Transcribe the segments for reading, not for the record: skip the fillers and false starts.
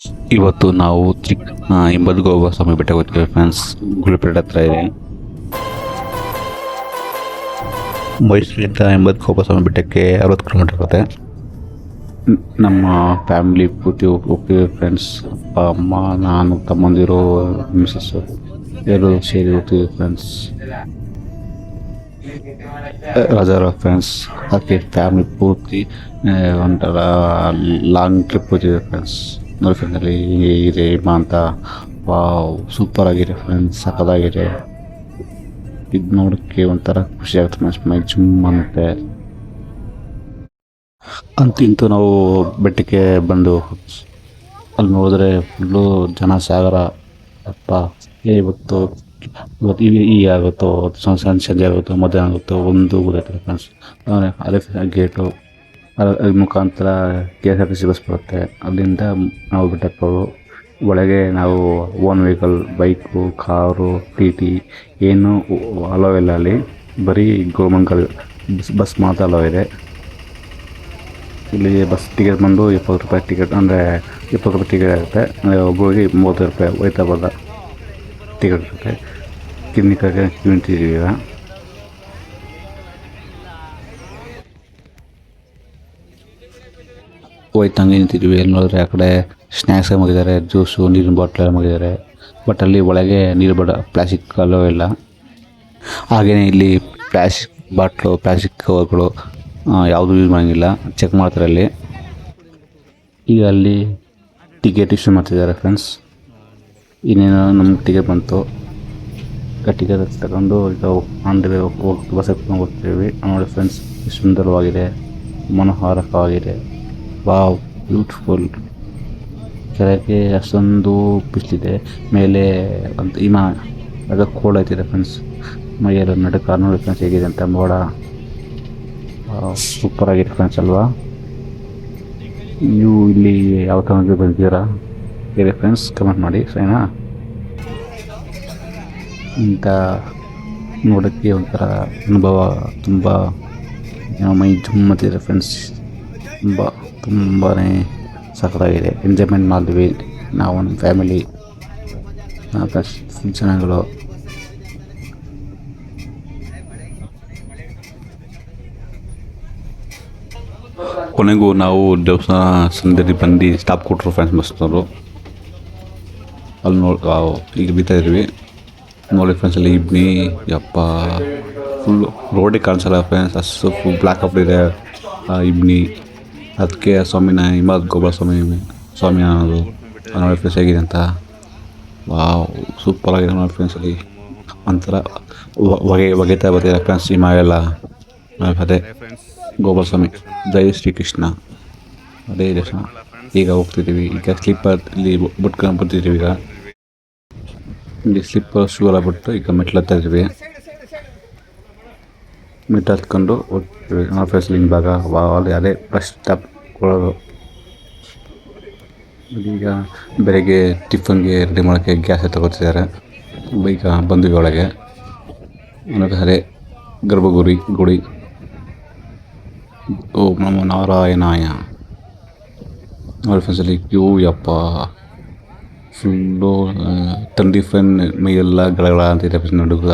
ಇವತ್ತು ನಾವು ಇಂಬದ್ಗೋಬ ಸ್ವಾಮಿ ಬೆಟ್ಟಕ್ಕೆ ಹೋಗ್ತೀವಿ ಫ್ರೆಂಡ್ಸ್. ಗುಳಿಪೇಟೆ ಹತ್ರ ಇದೆ. ಮೈಸೂರಿಂದ ಇಂಬದ್ಗೋಬ ಸ್ವಾಮಿ ಬೆಟ್ಟಕ್ಕೆ 60 ಕಿಲೋಮೀಟರ್ ಆಗುತ್ತೆ. ನಮ್ಮ ಫ್ಯಾಮಿಲಿ ಪೂರ್ತಿ ಹೋಗ್ತೀವಿ ಫ್ರೆಂಡ್ಸ್. ಅಪ್ಪ ಅಮ್ಮ ನಾನು ತಮ್ಮಂದಿರು ಮಿಸಸ್ಸು ಎಲ್ಲರೂ ಸೇರಿ ಹೋಗ್ತೀವಿ ಫ್ರೆಂಡ್ಸ್. ರಜಾರ ಫ್ರೆಂಡ್ಸ್, ಅದಕ್ಕೆ ಫ್ಯಾಮಿಲಿ ಪೂರ್ತಿ ಒಂಥರ ಲಾಂಗ್ ಟ್ರಿಪ್ ಹೋಗ್ತಿದೆ ಫ್ರೆಂಡ್ಸ್. ನೋಡಿ ಫ್ರೆಂಡ್ಸಲ್ಲಿ ಇದೆ ಅಂತ. ವಾವ್, ಸೂಪರ್ ಆಗಿದೆ ಫ್ರೆಂಡ್ಸ್, ಸಖತ್ತಾಗಿದೆ. ಇದು ನೋಡೋಕ್ಕೆ ಒಂಥರ ಖುಷಿ ಆಗುತ್ತೆ ಫ್ರೆಂಡ್ಸ್, ಮೈ ಜುಮ್ ಅಂತೆ. ಇಂತೂ ನಾವು ಬೆಟ್ಟಕ್ಕೆ ಬಂದು ಅಲ್ಲಿ ನೋಡಿದ್ರೆ ಫುಲ್ಲು ಜನ ಸಾಗರ. ಅಪ್ಪ ಇವತ್ತು ಈಗ ಆಗುತ್ತೋ ಸಂಜೆ ಆಗುತ್ತೋ ಮಧ್ಯಾಹ್ನ ಆಗುತ್ತೋ ಒಂದು ಗೊತ್ತಾಗ್ತದೆ ಫ್ರೆಂಡ್ಸ್. ಅದೇ ಗೇಟು ಅದ್ರ ಮುಖಾಂತರ KSRTC ಬಸ್ ಬರುತ್ತೆ. ಅಲ್ಲಿಂದ ನಾವು ಬೆಟ್ಟಕ್ಕೆ ಒಳಗೆ ನಾವು own vehicle, bike, car, TT ಏನು ಅಲೋ ಇಲ್ಲ. ಅಲ್ಲಿ ಬರೀ ಗೌರ್ಮೆಂಟ್ ಬಸ್ ಮಾತ್ರ ಅಲೋ ಇದೆ. ಇಲ್ಲಿ ಬಸ್ ಟಿಕೆಟ್ ಬಂದು 20 ರೂಪಾಯಿ ಟಿಕೆಟ್, ಅಂದರೆ 20 ರೂಪಾಯಿ ಟಿಕೆಟ್ ಆಗುತ್ತೆ. ಒಬ್ಬರಿಗೆ 30 ರೂಪಾಯಿ ಹೋಯ್ತಾ ಬರೋದ ಟಿಕೆಟ್ ಇರುತ್ತೆ. ಕಿನ್ನಿಕಾಗೆ ನಿಂತಿದ್ದೀವಿ ಈಗ. ಹೋಯ್ತಂಗೆ ನಿಂತಿದ್ವಿ. ಎಲ್ಲಿ ನೋಡಿದ್ರೆ ಆ ಕಡೆ ಸ್ನ್ಯಾಕ್ಸ್ ಮಗಿದ್ದಾರೆ, ಜ್ಯೂಸು, ನೀರಿನ ಬಾಟ್ಲ್ ಎಲ್ಲ ಮಗಿದ್ದಾರೆ. ಬಟ್ ಅಲ್ಲಿ ಒಳಗೆ ನೀರು ಪ್ಲಾಸ್ಟಿಕ್ ಅಲ್ಲೋ ಇಲ್ಲ. ಹಾಗೆಯೇ ಇಲ್ಲಿ ಪ್ಲಾಸ್ಟಿಕ್ ಬಾಟ್ಲು, ಪ್ಲಾಸ್ಟಿಕ್ ಕವರ್ಗಳು ಯಾವುದೂ ಯೂಸ್ ಮಾಡೋಂಗಿಲ್ಲ, ಚೆಕ್ ಮಾಡ್ತಾರೆ ಅಲ್ಲಿ. ಈಗ ಅಲ್ಲಿ ಟಿಕೆಟ್ ಇಶ್ಯೂ ಮಾಡ್ತಿದ್ದಾರೆ ಫ್ರೆಂಡ್ಸ್. ಇನ್ನೇನು ನಮ್ಗೆ ಟಿಕೆಟ್ ಬಂತು. ಟಿಕೆಟ್ ತಗೊಂಡು ಈಗ ಬಸ್ ಹತ್ಕೊಂಡು ಹೋಗ್ತೀವಿ. ನೋಡಿ ಫ್ರೆಂಡ್ಸ್, ಸುಂದರವಾಗಿದೆ, ಮನೋಹಾರಕವಾಗಿದೆ. Wow, beautiful. ಕೆಳಗೆ ಅಷ್ಟೊಂದು ಬಿಸಿಲಿದೆ, ಮೇಲೆ ಒಂದು ಅದು ಕೋಲ್ಡ್ ಆಯ್ತಿದೆ ಫ್ರೆಂಡ್ಸ್. ಮೈಯೆಲ್ಲ ನಡುಕ. ನೋಡಿ ಫ್ರೆಂಡ್ಸ್ ಹೇಗಿದೆ ಅಂತ ಮೋಡ. ಸೂಪರ್ ಆಗಿದೆ ಫ್ರೆಂಡ್ಸ್ ಅಲ್ವಾ? ನೀವು ಇಲ್ಲಿ ಯಾವ ಥರ ಬಂದಿದ್ದೀರಾ ಹೇಳಿ ಫ್ರೆಂಡ್ಸ್, ಕಮೆಂಟ್ ಮಾಡಿ ಸರಿನಾ. ಇಂಥ ನೋಡೋಕ್ಕೆ ಒಂಥರ ಅನುಭವ, ತುಂಬ ಮೈ ಜುಮ್ಮತ್ತಿದೆ ಫ್ರೆಂಡ್ಸ್. ತುಂಬಾ ಸಖತ್ತಾಗಿದೆ. ಎಂಜಾಯ್ಮೆಂಟ್ ಮಾಡಿದ್ವಿ ನಾವು, ನಮ್ಮ ಫ್ಯಾಮಿಲಿ, ಫ್ರೆಂಡ್ಸ್, ಜನಗಳು. ಕೊನೆಗೂ ನಾವು ದೇವಸ್ಥಾನ ಸಂದರ್ಭ ಬಂದು ಸ್ಟಾಪ್ ಕೊಟ್ಟರು ಫ್ರೆಂಡ್ಸ್ ಬಸ್ನವರು. ಅಲ್ಲಿ ಈಗ ಬೀತಾ ಇದ್ವಿ. ನೋಡಿ ಫ್ರೆಂಡ್ಸ್, ಅಲ್ಲಿ ಇಬ್ನಿ ಯಪ್ಪ ಫುಲ್ಲು ರೋಡಿಗೆ ಕಾಣಿಸಲ್ಲ ಫ್ರೆಂಡ್ಸ್, ಅಷ್ಟು ಫುಲ್ ಬ್ಲ್ಯಾಕ್ ಅಪ್ ಇದೆ ಇಬ್ನಿ. ಅದಕ್ಕೆ ಸ್ವಾಮಿನ ಇಂಬದ್ಗೋಬ ಸ್ವಾಮಿ ಅನ್ನೋದು. ನೋಡಿ ಫ್ರೆಂಡ್ಸ್ ಹೇಗಿದೆ ಅಂತ. ವಾವ್, ಸೂಪರ್ ಆಗಿದೆ ನೋಡಿ ಫ್ರೆಂಡ್ಸ್. ಅಲ್ಲಿ ಒಂಥರ ಹೊಗೆತಾ ಬರ್ತಿದೆ ಫ್ರೆಂಡ್ಸ್ ಹಿಮಾಯೆಲ್ಲ. ಅದೇ ಗೋಪಾಲ ಸ್ವಾಮಿ, ಜೈ ಶ್ರೀಕೃಷ್ಣ, ಅದೇ ದರ್ಶನ. ಈಗ ಹೋಗ್ತಿದ್ದೀವಿ. ಈಗ ಸ್ಲೀಪರ್ ಇಲ್ಲಿ ಬಿಟ್ಕೊಂಡು ಬರ್ತಿದ್ದೀವಿ. ಈಗ ಇಲ್ಲಿ ಸ್ಲೀಪರ್ ಶೂ ಎಲ್ಲ ಬಿಟ್ಟು ಈಗ ಮೆಟ್ಲು ಹತ್ತಾ ಇದ್ದೀವಿ. ಮೆಟ್ಲು ಹತ್ಕೊಂಡು ಹೋಗ್ತೀವಿ. ಫ್ರೆಂಡ್ಸ್ ಲಿಂಗ್ ಭಾಗ ಅಲ್ಲಿ ಅದೇ ಬಸ್ ಸ್ಟಾಪ್ ಕೊಡೋದು. ಈಗ ಬೆಳಗ್ಗೆ ಟಿಫನ್ಗೆ ರೆಡಿ ಮಾಡೋಕ್ಕೆ ಗ್ಯಾಸ್ ತಗೋತಿದ್ದಾರೆ. ಈಗ ಬಂದ್ವಿ ಒಳಗೆ. ಅದೇ ಗರ್ಭಗುಡಿ. ಓಂ ನಮೋ ನಾರಾಯಣಾಯ. ನೋಡಿ ಫ್ರೆಂಡ್ಸ್, ಅಲ್ಲಿ ಕ್ಯೂ ಯಪ್ಪ ಫುಲ್ಲು ತಂಡಿ ಫ್ರೆಂಡ್, ಮೈಯೆಲ್ಲ ಗಳಗಳ ಅಂತಿದೆ ಫ್ರೆಂಡ್ಸ್. ನಡುಗ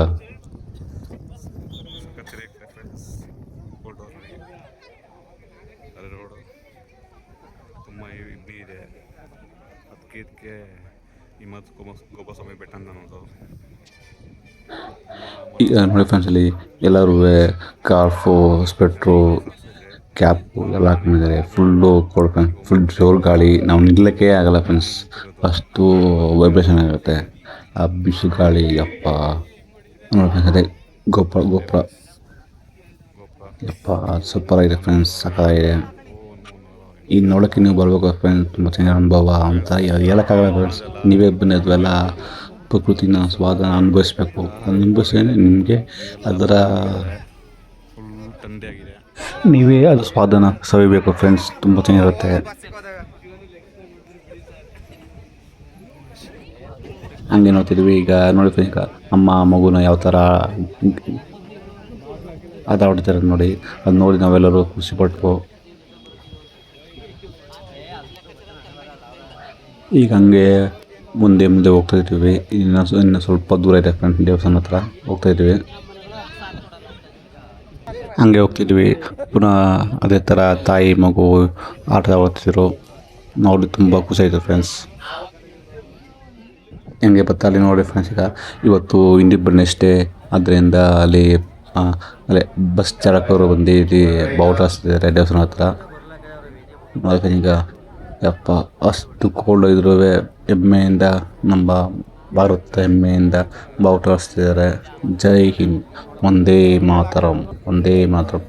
ಈಗ ನೋಡಿ ಫ್ರೆಂಡ್ಸ್, ಅಲ್ಲಿ ಎಲ್ಲರೂ ಸ್ಕಾರ್ಫು, ಸ್ವೆಟ್ರು, ಕ್ಯಾಪು ಎಲ್ಲ ಹಾಕೊಂಡಿದ್ದಾರೆ. ಫುಲ್ಲು ಕೋಲ್ಡ್ ಫ್ರೆಂಡ್ಸ್, ಫುಲ್ ಜೋರು ಗಾಳಿ. ನಾವು ನಿಲ್ಲಕ್ಕೆ ಆಗಲ್ಲ ಫ್ರೆಂಡ್ಸ್, ಅಷ್ಟು ವೈಬ್ರೇಷನ್ ಆಗುತ್ತೆ ಆ ಬಿಸಿ ಗಾಳಿ. ಯಪ್ಪ ನೋಡಿ ಫ್ರೆಂಡ್ಸ್, ಅದೇ ಗೋಪುರ ಯಪ್ಪ ಸೂಪರ್ ಆಗಿದೆ ಫ್ರೆಂಡ್ಸ್, ಸಖತ್ತಾಗಿದೆ. ಈಗ ನೋಡೋಕ್ಕೆ ನೀವು ಬರಬೇಕು ಫ್ರೆಂಡ್ಸ್, ತುಂಬ ಚೆನ್ನಾಗಿ ಅನುಭವ ಅಂತ ಹೇಳೋಕ್ಕಾಗಲ್ಲ ಫ್ರೆಂಡ್ಸ್. ನೀವೇ ಬಂದಿದ್ವೆಲ್ಲ ಪ್ರಕೃತಿನ ಸ್ವಾದನ ಅನುಭವಿಸ್ಬೇಕು. ಅನುಭವಿಸಿದ್ರೆ ನಿಮಗೆ ಅದರ ನೀವೇ ಅದು ಸ್ವಾದನ ಸವಿಬೇಕು ಫ್ರೆಂಡ್ಸ್, ತುಂಬ ಚೆನ್ನಾಗಿರುತ್ತೆ. ಹಂಗೆ ನೋಡ್ತಿದ್ವಿ. ಈಗ ನೋಡಿ ಫ್ರೆಂಡ್ಸ್, ಈಗ ಅಮ್ಮ ಮಗುನ ಯಾವ ಥರ ಆಟ ಆಡ್ತಾರೆ ನೋಡಿ. ಅದು ನೋಡಿ ನಾವೆಲ್ಲರೂ ಖುಷಿಪಟ್ವು. ಈಗ ಹಂಗೆ ಮುಂದೆ ಮುಂದೆ ಹೋಗ್ತಾ ಇದ್ದೀವಿ. ಇನ್ನು ಸ್ವಲ್ಪ ದೂರ ಇದೆ ಫ್ರೆಂಡ್ಸ್, ದೇವಸ್ಥಾನ ಹತ್ರ ಹೋಗ್ತಾ ಇದ್ದೀವಿ. ಹಂಗೆ ಹೋಗ್ತಿದ್ವಿ, ಪುನಃ ಅದೇ ಥರ ತಾಯಿ ಮಗು ಆಟ ಆಡ್ತಿದ್ರು. ನೋಡಿ ತುಂಬ ಖುಷಿ ಆಯಿತು ಫ್ರೆಂಡ್ಸ್. ಹೆಂಗೆ ಬತ್ತ ಅಲ್ಲಿ ನೋಡಿ ಫ್ರೆಂಡ್ಸ್, ಈಗ ಇವತ್ತು ಇಂಡಿಪೆಂಡೆನ್ಸ್ ಡೇ ಆದ್ದರಿಂದ ಅಲ್ಲಿ ಅಲ್ಲೇ ಬಸ್ ಚಾಲಕರು ಬಂದು ಇಲ್ಲಿ ಬಾವುಟ ಹಾರಿಸ್ತಿದ್ದಾರೆ ದೇವಸ್ಥಾನ ಹತ್ರ. ನೋಡಿ ಈಗ ಯಪ್ಪ, ಅಷ್ಟು ಕೋಲ್ಡ್ ಇದ್ರೂ ಹೆಮ್ಮೆಯಿಂದ ನಮ್ಮ ಭಾರತ ಹೆಮ್ಮೆಯಿಂದ ಬಾವುಟ ಹಾರಿಸ್ತಿದ್ದಾರೆ. ಜೈ ಹಿಂದ್, ಒಂದೇ ಮಾತರಂ, ಒಂದೇ ಮಾತರಂ.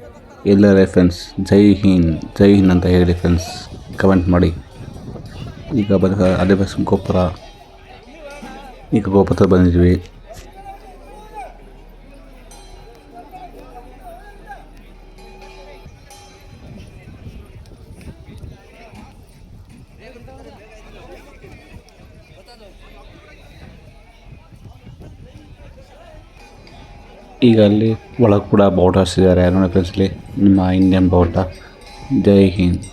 ಎಲ್ಲರೇ ಫ್ರೆಂಡ್ಸ್ ಜೈ ಹಿಂದ್, ಜೈ ಹಿಂದ್ ಅಂತ ಹೇಳಿ ಫ್ರೆಂಡ್ಸ್, ಕಮೆಂಟ್ ಮಾಡಿ. ಈಗ ಅದೇ ಬಸ್ ಗೋಪುರ, ಈಗ ಗೋಪುರ ಬಂದಿದ್ವಿ. ಈಗ ಅಲ್ಲಿ ಒಳಗೆ ಕೂಡ ಬಾವುಟ ಹಾರಿಸಿದ್ದಾರೆ ನೋಡಿ ಫ್ರೆಂಡ್ಸ್, ಇಲ್ಲಿ ನಿಮ್ಮ ಇಂಡಿಯನ್ ಬಾವುಟ. ಜೈ ಹಿಂದ್.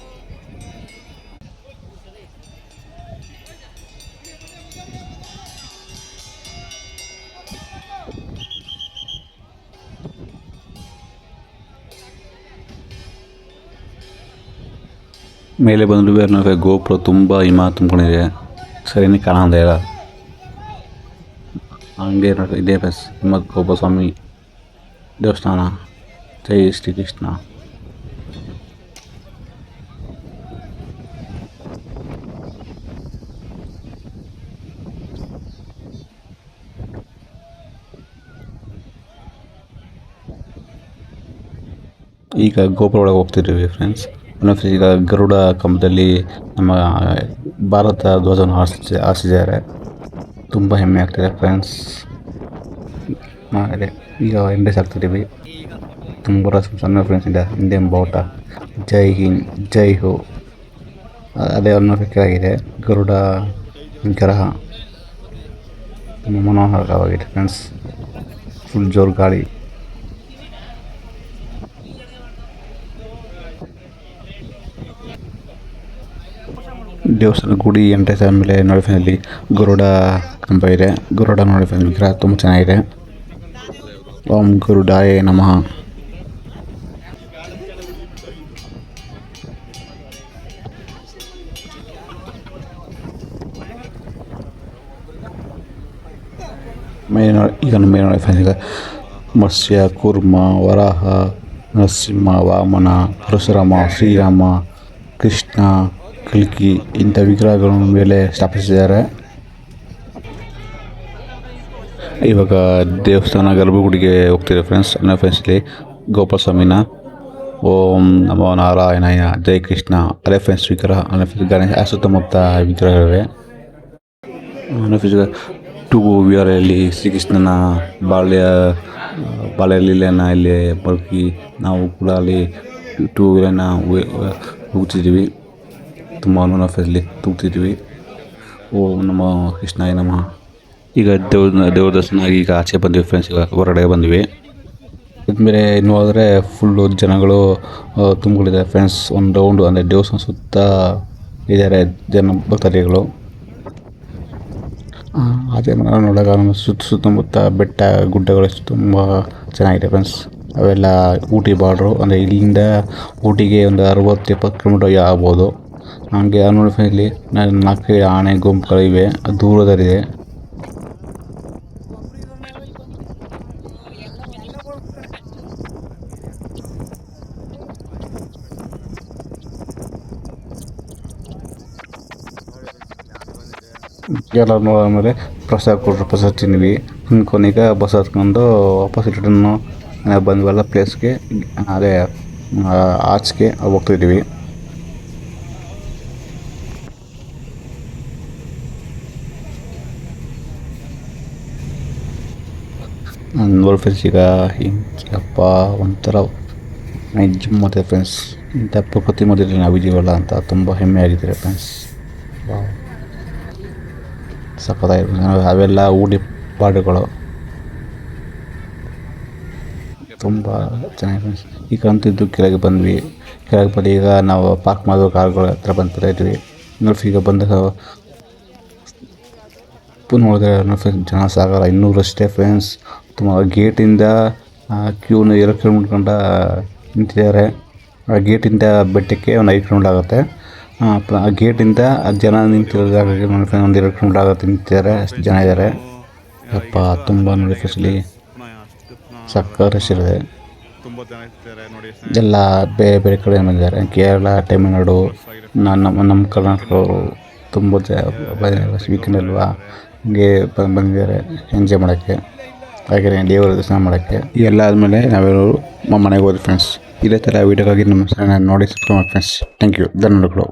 ಮೇಲೆ ಬಂದು ಗೋಪುರ ತುಂಬ ಹಿಮ ತುಂಬ್ಕೊಂಡಿದೆ, ಸರಿನೇ ಕಾಣೋದೇ ಇಲ್ಲ. ಹಂಗೆ ನೋಡಿ ಇದೇ ಬಸ್ ನಿಮ್ಮ ಗೋಪಾಲ ಸ್ವಾಮಿ ದೇವಸ್ಥಾನ. ಜೈ ಶ್ರೀಕೃಷ್ಣ. ಈಗ ಗೋಪುರ ಒಳಗೆ ಹೋಗ್ತಿದ್ದೀವಿ ಫ್ರೆಂಡ್ಸ್. ಈಗ ಗರುಡ ಕಂಬದಲ್ಲಿ ನಮ್ಮ ಭಾರತ ಧ್ವಜವನ್ನು ಹಾರಿಸಿದ್ದಾರೆ. ತುಂಬ ಹೆಮ್ಮೆ ಆಗ್ತಿದೆ ಫ್ರೆಂಡ್ಸ್. ಅದೇ ಈಗ ಎಂಟ್ರೆಸ್ ಆಗ್ತಿದ್ದೀವಿ. ತುಂಬ ಸಣ್ಣ ಫ್ರೆಂಡ್ಸ್ ಇದೆ ಇಂಡಿಯನ್ ಬಾವುಟ. ಜೈ ಹಿಂದ್, ಜೈ ಹೋ. ಅದೇ ಕೆಳಗಿದೆ ಗರುಡ ವಿಗ್ರಹ. ತುಂಬ ಮನೋಹರವಾಗಿದೆ ಫ್ರೆಂಡ್ಸ್. ಫುಲ್ ಜೋರು ಗಾಳಿ. ದೇವಸ್ಥಾನ ಗುಡಿ ಎಂಟ್ರೆನ್ಸ್ ಆದಮೇಲೆ ನೋಡಿ ಗರುಡ ಕಂಬ ಇದೆ. ಗರುಡ ನೋಡಿ ವಿಗ್ರಹ ತುಂಬ ಚೆನ್ನಾಗಿದೆ. ಓಂ ಗರುಡಾಯ ನಮಃ. ಈಗ ನೋಡಿ ಮತ್ಸ್ಯ, ಕೂರ್ಮ, ವರಾಹ, ನರಸಿಂಹ, ವಾಮನ, ಪರಶುರಾಮ, ಶ್ರೀರಾಮ, ಕೃಷ್ಣ, ಕಲ್ಕಿ ಇಂಥ ವಿಗ್ರಹಗಳನ್ನು ಮೇಲೆ ಸ್ಥಾಪಿಸಿದ್ದಾರೆ. ಇವಾಗ ದೇವಸ್ಥಾನ ಗರ್ಭಗುಡಿಗೆ ಹೋಗ್ತಿದೆ ಫ್ರೆಂಡ್ಸ್. ಇಲ್ಲಿ ಗೋಪಾಲ ಸ್ವಾಮಿನ ಓಂ ನಮೋ ನಾರಾಯಣಾಯ, ಜೈ ಕೃಷ್ಣ. ಅದೇ ಫ್ರೆಂಡ್ಸ್ ವಿಗ್ರಹ ಗಣೇಶ ಸುತ್ತಮುತ್ತ ವಿಗ್ರಹಗಳಿವೆ. ಟೂ ವೀಲರಲ್ಲಿ ಶ್ರೀಕೃಷ್ಣನ ಬಾಲ್ಯ ಲೀಲೆಯನ್ನು ಇಲ್ಲಿ ಬಳಕೆ ನಾವು ಕೂಡ ಅಲ್ಲಿ ಟೂ ವೀಲರ್ನ ಹೋಗ್ತಿದ್ದೀವಿ. ತುಂಬ ಅನುನಫಲ್ಲಿ ತೂಗ್ತಿದ್ವಿ. ಓಂ ನಮೋ ಕೃಷ್ಣಾಯ ನಮಃ. ಈಗ ದೇವ್ರ ದರ್ಶನ ಆಗಿ ಈಗ ಆಚೆ ಬಂದ್ವಿ ಫ್ರೆಂಡ್ಸ್. ಈಗ ಹೊರಗಡೆ ಬಂದ್ವಿ. ಇದ್ಮೇಲೆ ಇನ್ನು ಹೋದರೆ ಫುಲ್ಲು ಜನಗಳು ತುಂಬಿಕೊಂಡಿದ್ದಾರೆ ಫ್ರೆಂಡ್ಸ್. ಒಂದು ರೌಂಡು ಅಂದರೆ ದೇವಸ್ಥಾನ ಸುತ್ತ ಇದ್ದಾರೆ ಭಕ್ತಾದಿಗಳು. ಅದೇ ನೋಡೋಕೆ ಸುತ್ತಮುತ್ತ ಬೆಟ್ಟ ಗುಡ್ಡಗಳು ತುಂಬ ಚೆನ್ನಾಗಿದೆ ಫ್ರೆಂಡ್ಸ್. ಅವೆಲ್ಲ ಊಟಿ ಬಾರ್ಡ್ರು, ಅಂದರೆ ಇಲ್ಲಿಂದ ಊಟಿಗೆ ಒಂದು 60-70 ಕಿಲೋಮೀಟರ್ ಆಗ್ಬೋದು. ಹಾಗೆ ಇಲ್ಲಿ 4 ಆನೆ ಗುಂಪುಗಳಿವೆ, ದೂರದಲ್ಲಿದೆ. ಎಲ್ಲ ನೋಡಾದ್ಮೇಲೆ ಪ್ರಸಾದ ಕೊಟ್ಟರು, ಪ್ರಸಾದ ತಿಂದ್ವಿ. ಕೊನೆಗೆ ಬಸ್ ಹತ್ಕೊಂಡು ವಾಪಸ್ ರಿಟರ್ನು ಬಂದ್ವಲ್ಲ ಪ್ಲೇಸ್ಗೆ, ಅದೇ ಆಚೆಗೆ ಹೋಗ್ತಿದ್ದೀವಿ. ನೋಡಿ ಫ್ರೆಂಡ್ಸ್, ಈಗ ಹಿಂಗಪ್ಪ ಒಂಥರ ನೈಟ್ ಜಿಮ್ ಮಾಡ್ತಾರೆ ಫ್ರೆಂಡ್ಸ್. ಇಂಥ ಪ್ರಕೃತಿ ಮಧ್ಯದಲ್ಲಿ ನಾವಿದ್ದೀವಲ್ಲ ಅಂತ ತುಂಬ ಹೆಮ್ಮೆ ಆಗಿದ್ದಾರೆ ಫ್ರೆಂಡ್ಸ್. ಸಖತ್ತಾಗಿರ್ಬೋದು. ಅವೆಲ್ಲ ಊಟಿ ಪಾಡುಗಳು ತುಂಬ ಚೆನ್ನಾಗಿ ಫ್ರೆಂಡ್ಸ್. ಈಗ ಅಂತಿದ್ದು ಕೆಳಗೆ ಬಂದ್ವಿ. ಕೆಳಗೆ ಬಂದು ಈಗ ನಾವು ಪಾರ್ಕ್ ಮಾಡೋ ಕಾರ್ಗಳ ಹತ್ರ ಬಂದು ಬರ್ತಾಯಿದ್ವಿ. ನೋಡಿ ಈಗ ಬಂದಾಗ ನೋಡಿದ್ರೆ ಫ್ರೆಂಡ್ಸ್ ಜನ ಸಾಗರ ಇನ್ನೂರಷ್ಟೇ ಫ್ರೆಂಡ್ಸ್. ತುಂಬ ಗೇಟಿಂದ ಕ್ಯೂನ 2 ಕಿಲೋಮೀಟ್ರ್ ನಿಂತಿದ್ದಾರೆ. ಆ ಗೇಟಿಂದ ಬೆಟ್ಟಕ್ಕೆ ಒಂದು 5 ಕಿಲೋಮೀಟ್ರ್ ಆಗುತ್ತೆ. ಆ ಗೇಟಿಂದ ಜನ ನಿಂತಿರೋ ಜಾಗಕ್ಕೆ ನೋಡಿ ಫ್ರೆಂಡ್ಸ್ ಒಂದು 2 ಕಿಲೋಮೀಟ್ರ್ ಆಗುತ್ತೆ ನಿಂತಿದ್ದಾರೆ. ಅಷ್ಟು ಜನ ಇದ್ದಾರೆ. ಯಪ್ಪ ತುಂಬ ನೋಡಿ ಫ್ರೆಂಡ್ಸ್ಲಿ ಸಕ್ಕ ರಶ್ ಇದೆ. ಎಲ್ಲ ಬೇರೆ ಬೇರೆ ಕಡೆ ಬಂದಿದ್ದಾರೆ. ಕೇರಳ, ತಮಿಳ್ನಾಡು, ನಮ್ಮ ಕರ್ನಾಟಕದವರು ತುಂಬ ವೀಕೆಂಡ್ ಅಲ್ವಾ, ಹಂಗೆ ಬಂದಿದ್ದಾರೆ ಎಂಜಾಯ್ ಮಾಡೋಕ್ಕೆ, ಹಾಗೆ ದೇವರ ದರ್ಶನ ಮಾಡೋಕ್ಕೆ. ಎಲ್ಲ ಆದಮೇಲೆ ನಾವೆಲ್ಲರೂ ಮನೆಗೆ ಹೋದ್ವಿ ಫ್ರೆಂಡ್ಸ್. ಇದೇ ಥರ ವೀಡಿಯೋಗಾಗಿ ನಮ್ಮ ಚಾನಲ್ ನೋಡಿ ಸಬ್ಸ್ಕ್ರೈಬ್ ಮಾಡಿ ಫ್ರೆಂಡ್ಸ್. Thank you. ಧನ್ಯವಾದಗಳು.